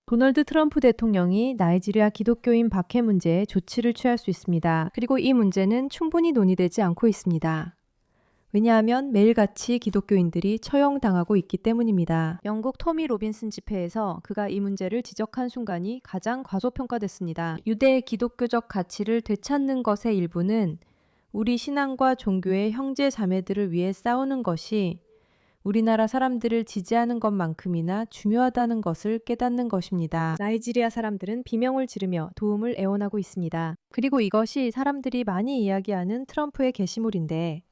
도널드 트럼프 대통령이 나이지리아 기독교인 박해 문제에 조치를 취할 수 있습니다. 그리고 이 문제는 충분히 논의되지 않고 있습니다. 왜냐하면 매일같이 기독교인들이 처형당하고 있기 때문입니다. 영국 토미 로빈슨 집회에서 그가 이 문제를 지적한 순간이 가장 과소평가됐습니다. 유대 기독교적 가치를 되찾는 것의 일부는 우리 신앙과 종교의 형제 자매들을 위해 싸우는 것이 우리나라 사람들을 지지하는 것만큼이나 중요하다는 것을 깨닫는 것입니다. 나이지리아 사람들은 비명을 지르며 도움을 애원하고 있습니다. 그리고 이것이 사람들이 많이 이야기하는 트럼프의 게시물인데,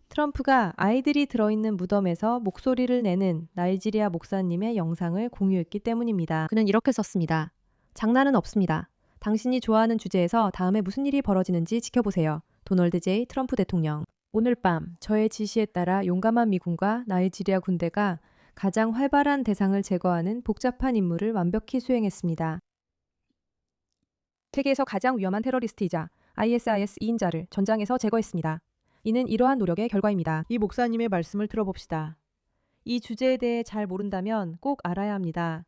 트럼프가 아이들이 들어있는 무덤에서 목소리를 내는 나이지리아 목사님의 영상을 공유했기 때문입니다. 그는 이렇게 썼습니다. 장난은 없습니다. 당신이 좋아하는 주제에서 다음에 무슨 일이 벌어지는지 지켜보세요. 도널드 J. 트럼프 대통령. 오늘 밤 저의 지시에 따라 용감한 미군과 나이지리아 군대가 가장 활발한 대상을 제거하는 복잡한 임무를 완벽히 수행했습니다. 세계에서 가장 위험한 테러리스트이자 ISIS 2인자를 전장에서 제거했습니다. 이는 이러한 노력의 결과입니다. 이 목사님의 말씀을 들어봅시다. 이 주제에 대해 잘 모른다면 꼭 알아야 합니다.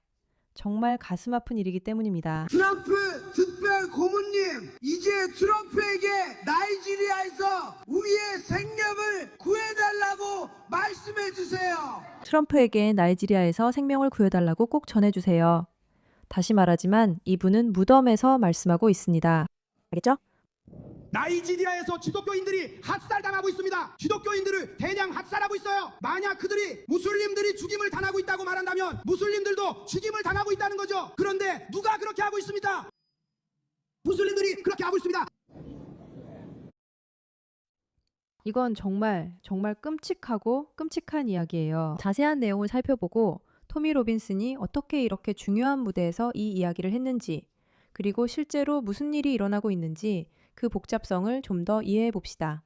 정말 가슴 아픈 일이기 때문입니다. 트럼프 특별 고문님, 이제 트럼프에게 나이지리아에서 우리의 생명을 구해달라고 말씀해 주세요. 트럼프에게 나이지리아에서 생명을 구해달라고 꼭 전해주세요. 다시 말하지만 이분은 무덤에서 말씀하고 있습니다. 알겠죠? 나이지리아에서 기독교인들이 학살당하고 있습니다. 기독교인들을 대량 학살하고 있어요. 만약 그들이 무슬림들이 죽임을 당하고 있다고 말한다면 무슬림들도 죽임을 당하고 있다는 거죠. 그런데 누가 그렇게 하고 있습니다. 무슬림들이 그렇게 하고 있습니다. 이건 정말 끔찍하고 끔찍한 이야기예요. 자세한 내용을 살펴보고 토미 로빈슨이 어떻게 이렇게 중요한 무대에서 이 이야기를 했는지, 그리고 실제로 무슨 일이 일어나고 있는지 그 복잡성을 좀 더 이해해 봅시다.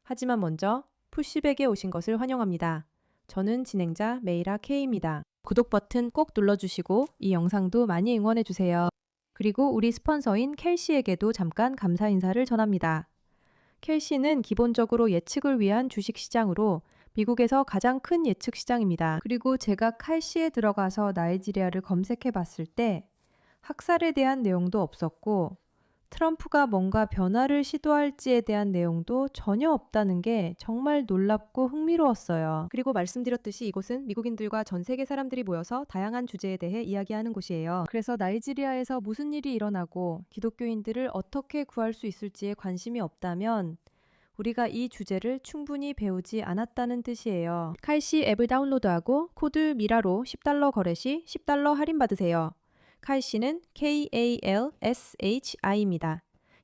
하지만 먼저 푸시백에 오신 것을 환영합니다. 저는 진행자 메이라 K입니다. 구독 버튼 꼭 눌러주시고 이 영상도 많이 응원해 주세요. 그리고 우리 스폰서인 켈시에게도 잠깐 감사 인사를 전합니다. 켈시는 기본적으로 예측을 위한 주식시장으로 미국에서 가장 큰 예측 시장입니다. 그리고 제가 칼시에 들어가서 나이지리아를 검색해 봤을 때 학살에 대한 내용도 없었고 트럼프가 뭔가 변화를 시도할지에 대한 내용도 전혀 없다는 게 정말 놀랍고 흥미로웠어요. 그리고 말씀드렸듯이 이곳은 미국인들과 전 세계 사람들이 모여서 다양한 주제에 대해 이야기하는 곳이에요. 그래서 나이지리아에서 무슨 일이 일어나고 기독교인들을 어떻게 구할 수 있을지에 관심이 없다면 우리가 이 주제를 충분히 배우지 않았다는 뜻이에요. 칼시 앱을 다운로드하고 코드 미라로 $10 거래 시 $10 할인받으세요. 칼시는 KALSHI입니다.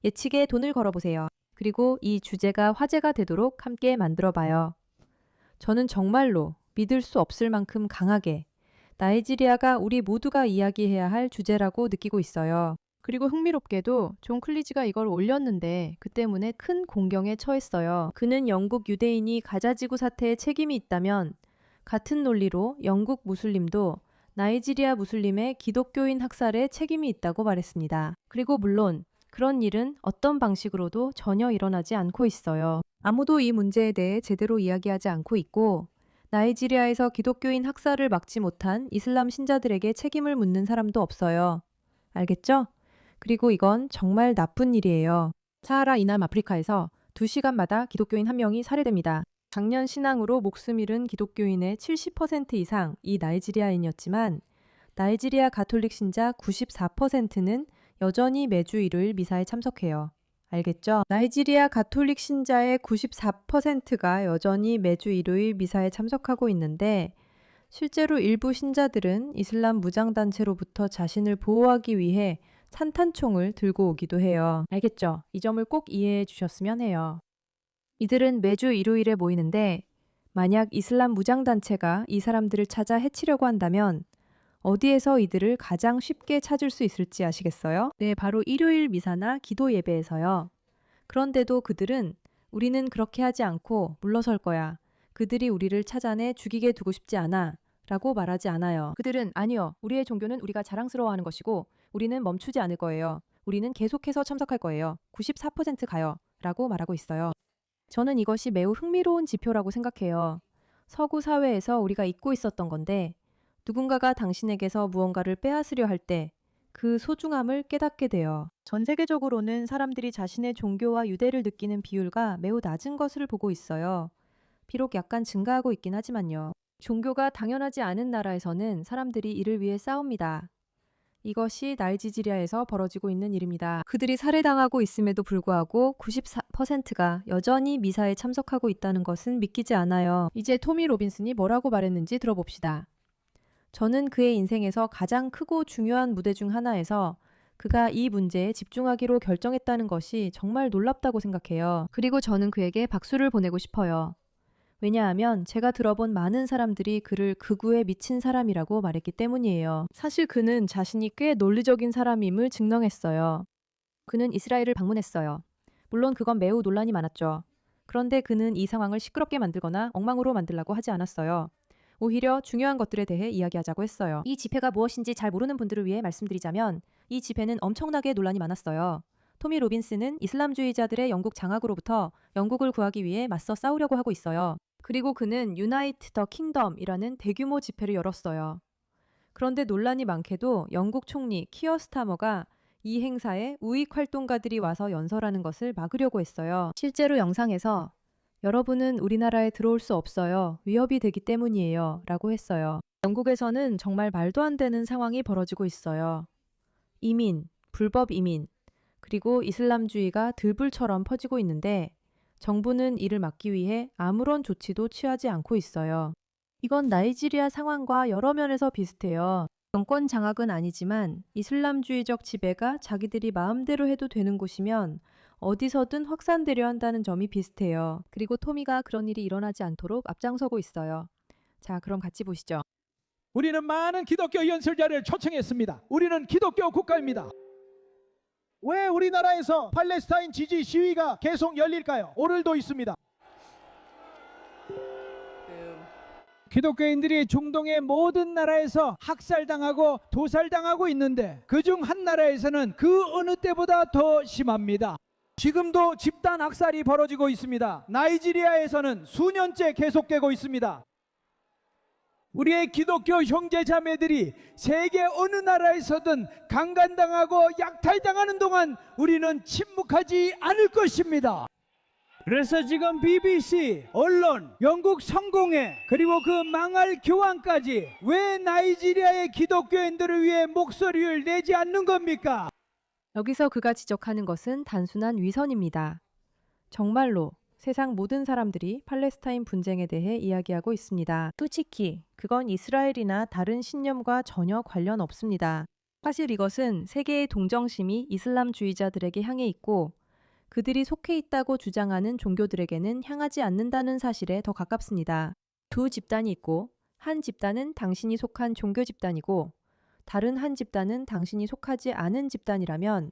예측에 돈을 걸어보세요. 그리고 이 주제가 화제가 되도록 함께 만들어봐요. 저는 정말로 믿을 수 없을 만큼 강하게 나이지리아가 우리 모두가 이야기해야 할 주제라고 느끼고 있어요. 그리고 흥미롭게도 존 클리지가 이걸 올렸는데 그 때문에 큰 공경에 처했어요. 그는 영국 유대인이 가자지구 사태에 책임이 있다면 같은 논리로 영국 무슬림도 나이지리아 무슬림의 기독교인 학살에 책임이 있다고 말했습니다. 그리고 물론 그런 일은 어떤 방식으로도 전혀 일어나지 않고 있어요. 아무도 이 문제에 대해 제대로 이야기하지 않고 있고 나이지리아에서 기독교인 학살을 막지 못한 이슬람 신자들에게 책임을 묻는 사람도 없어요. 알겠죠? 그리고 이건 정말 나쁜 일이에요. 사하라 이남 아프리카에서 2시간마다 기독교인 1명이 살해됩니다. 작년 신앙으로 목숨 잃은 기독교인의 70% 이상 이 나이지리아인이었지만 나이지리아 가톨릭 신자 94%는 여전히 매주 일요일 미사에 참석해요. 알겠죠? 나이지리아 가톨릭 신자의 94%가 여전히 매주 일요일 미사에 참석하고 있는데 실제로 일부 신자들은 이슬람 무장단체로부터 자신을 보호하기 위해 산탄총을 들고 오기도 해요. 알겠죠? 이 점을 꼭 이해해 주셨으면 해요. 이들은 매주 일요일에 모이는데 만약 이슬람 무장단체가 이 사람들을 찾아 해치려고 한다면 어디에서 이들을 가장 쉽게 찾을 수 있을지 아시겠어요? 네, 바로 일요일 미사나 기도 예배에서요. 그런데도 그들은 우리는 그렇게 하지 않고 물러설 거야. 그들이 우리를 찾아내 죽이게 두고 싶지 않아. 라고 말하지 않아요. 그들은 아니요. 우리의 종교는 우리가 자랑스러워하는 것이고 우리는 멈추지 않을 거예요. 우리는 계속해서 참석할 거예요. 94% 가요. 라고 말하고 있어요. 저는 이것이 매우 흥미로운 지표라고 생각해요. 서구 사회에서 우리가 잊고 있었던 건데 누군가가 당신에게서 무언가를 빼앗으려 할 때 그 소중함을 깨닫게 돼요. 전 세계적으로는 사람들이 자신의 종교와 유대를 느끼는 비율가 매우 낮은 것을 보고 있어요. 비록 약간 증가하고 있긴 하지만요. 종교가 당연하지 않은 나라에서는 사람들이 이를 위해 싸웁니다. 이것이 나이지리아에서 벌어지고 있는 일입니다. 그들이 살해당하고 있음에도 불구하고 94%가 여전히 미사에 참석하고 있다는 것은 믿기지 않아요. 이제 토미 로빈슨이 뭐라고 말했는지 들어봅시다. 저는 그의 인생에서 가장 크고 중요한 무대 중 하나에서 그가 이 문제에 집중하기로 결정했다는 것이 정말 놀랍다고 생각해요. 그리고 저는 그에게 박수를 보내고 싶어요. 왜냐하면 제가 들어본 많은 사람들이 그를 극우에 미친 사람이라고 말했기 때문이에요. 사실 그는 자신이 꽤 논리적인 사람임을 증명했어요. 그는 이스라엘을 방문했어요. 물론 그건 매우 논란이 많았죠. 그런데 그는 이 상황을 시끄럽게 만들거나 엉망으로 만들려고 하지 않았어요. 오히려 중요한 것들에 대해 이야기하자고 했어요. 이 집회가 무엇인지 잘 모르는 분들을 위해 말씀드리자면 이 집회는 엄청나게 논란이 많았어요. 토미 로빈슨은 이슬람주의자들의 영국 장악으로부터 영국을 구하기 위해 맞서 싸우려고 하고 있어요. 그리고 그는 유나이트 더 킹덤이라는 대규모 집회를 열었어요. 그런데 논란이 많게도 영국 총리 키어 스타머가 이 행사에 우익 활동가들이 와서 연설하는 것을 막으려고 했어요. 실제로 영상에서 여러분은 우리나라에 들어올 수 없어요. 위협이 되기 때문이에요. 라고 했어요. 영국에서는 정말 말도 안 되는 상황이 벌어지고 있어요. 이민, 불법 이민, 그리고 이슬람주의가 들불처럼 퍼지고 있는데 정부는 이를 막기 위해 아무런 조치도 취하지 않고 있어요. 이건 나이지리아 상황과 여러 면에서 비슷해요. 정권 장악은 아니지만 이슬람주의적 지배가 자기들이 마음대로 해도 되는 곳이면 어디서든 확산되려 한다는 점이 비슷해요. 그리고 토미가 그런 일이 일어나지 않도록 앞장서고 있어요. 자, 그럼 같이 보시죠. 우리는 많은 기독교 연설자를 초청했습니다. 우리는 기독교 국가입니다. 왜 우리나라에서 팔레스타인 지지 시위가 계속 열릴까요? 오늘도 있습니다. 기독교인들이 중동의 모든 나라에서 학살당하고 도살당하고 있는데 그중 한 나라에서는 그 어느 때보다 더 심합니다. 지금도 집단 학살이 벌어지고 있습니다. 나이지리아에서는 수년째 계속되고 있습니다. 우리의 기독교 형제자매들이 세계 어느 나라에서든 강간당하고 약탈당하는 동안 우리는 침묵하지 않을 것입니다. 그래서 지금 BBC, 언론, 영국 성공회 그리고 그 망할 교황까지 왜 나이지리아의 기독교인들을 위해 목소리를 내지 않는 겁니까? 여기서 그가 지적하는 것은 단순한 위선입니다. 정말로 세상 모든 사람들이 팔레스타인 분쟁에 대해 이야기하고 있습니다. 솔직히 그건 이스라엘이나 다른 신념과 전혀 관련 없습니다. 사실 이것은 세계의 동정심이 이슬람주의자들에게 향해 있고 그들이 속해 있다고 주장하는 종교들에게는 향하지 않는다는 사실에 더 가깝습니다. 두 집단이 있고 한 집단은 당신이 속한 종교 집단이고 다른 한 집단은 당신이 속하지 않은 집단이라면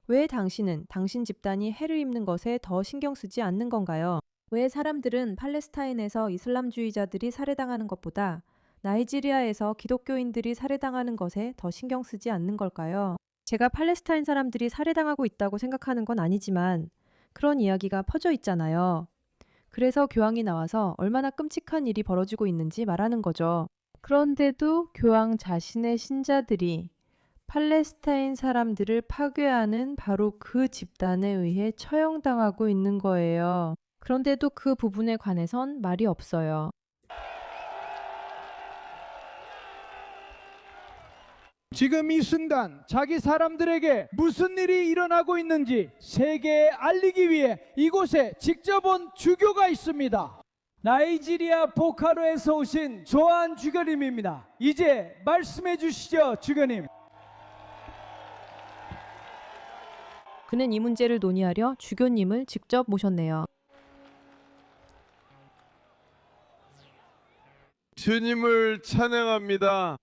왜 당신은 당신 집단이 해를 입는 것에 더 신경 쓰지 않는 건가요? 왜 사람들은 팔레스타인에서 이슬람주의자들이 살해당하는 것보다 나이지리아에서 기독교인들이 살해당하는 것에 더 신경 쓰지 않는 걸까요? 제가 팔레스타인 사람들이 살해당하고 있다고 생각하는 건 아니지만 그런 이야기가 퍼져 있잖아요. 그래서 교황이 나와서 얼마나 끔찍한 일이 벌어지고 있는지 말하는 거죠. 그런데도 교황 자신의 신자들이 팔레스타인 사람들을 파괴하는 바로 그 집단에 의해 처형당하고 있는 거예요. 그런데도 그 부분에 관해선 말이 없어요. 지금 이 순간 자기 사람들에게 무슨 일이 일어나고 있는지 세계에 알리기 위해 이곳에 직접 온 주교가 있습니다. 나이지리아 보카로에서 오신 조한 주교님입니다. 이제 말씀해 주시죠, 주교님. 그는 이 문제를 논의하려 주교님을 직접 모셨네요. 주님을 찬양합니다.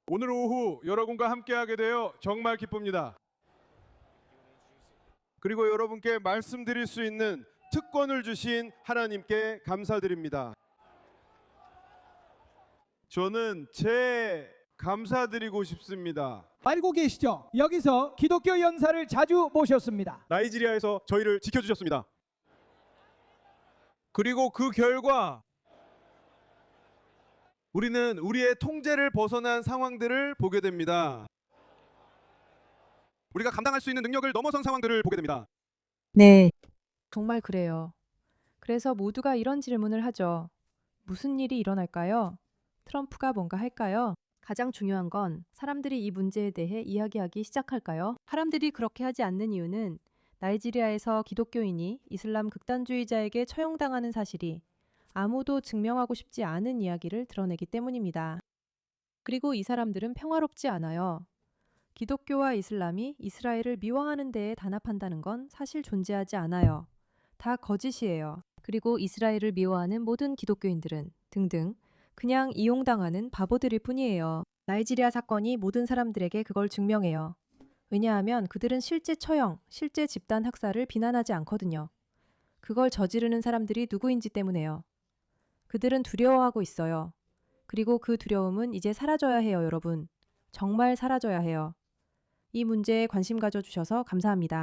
오늘 오후 여러분과 함께하게 되어 정말 기쁩니다. 그리고 여러분께 말씀드릴 수 있는 특권을 주신 하나님께 감사드립니다. 저는 감사드리고 싶습니다. 알고 계시죠? 여기서 기독교 연사를 자주 모셨습니다. 나이지리아에서 저희를 지켜주셨습니다. 그리고 그 결과 우리는 우리의 통제를 벗어난 상황들을 보게 됩니다. 우리가 감당할 수 있는 능력을 넘어선 상황들을 보게 됩니다. 네. 정말 그래요. 그래서 모두가 이런 질문을 하죠. 무슨 일이 일어날까요? 트럼프가 뭔가 할까요? 가장 중요한 건 사람들이 이 문제에 대해 이야기하기 시작할까요? 사람들이 그렇게 하지 않는 이유는 나이지리아에서 기독교인이 이슬람 극단주의자에게 처형당하는 사실이 아무도 증명하고 싶지 않은 이야기를 드러내기 때문입니다. 그리고 이 사람들은 평화롭지 않아요. 기독교와 이슬람이 이스라엘을 미워하는 데에 단합한다는 건 사실 존재하지 않아요. 다 거짓이에요. 그리고 이스라엘을 미워하는 모든 기독교인들은 등등 그냥 이용당하는 바보들일 뿐이에요. 나이지리아 사건이 모든 사람들에게 그걸 증명해요. 왜냐하면 그들은 실제 처형, 실제 집단 학살을 비난하지 않거든요. 그걸 저지르는 사람들이 누구인지 때문에요. 그들은 두려워하고 있어요. 그리고 그 두려움은 이제 사라져야 해요, 여러분. 정말 사라져야 해요. 이 문제에 관심 가져주셔서 감사합니다.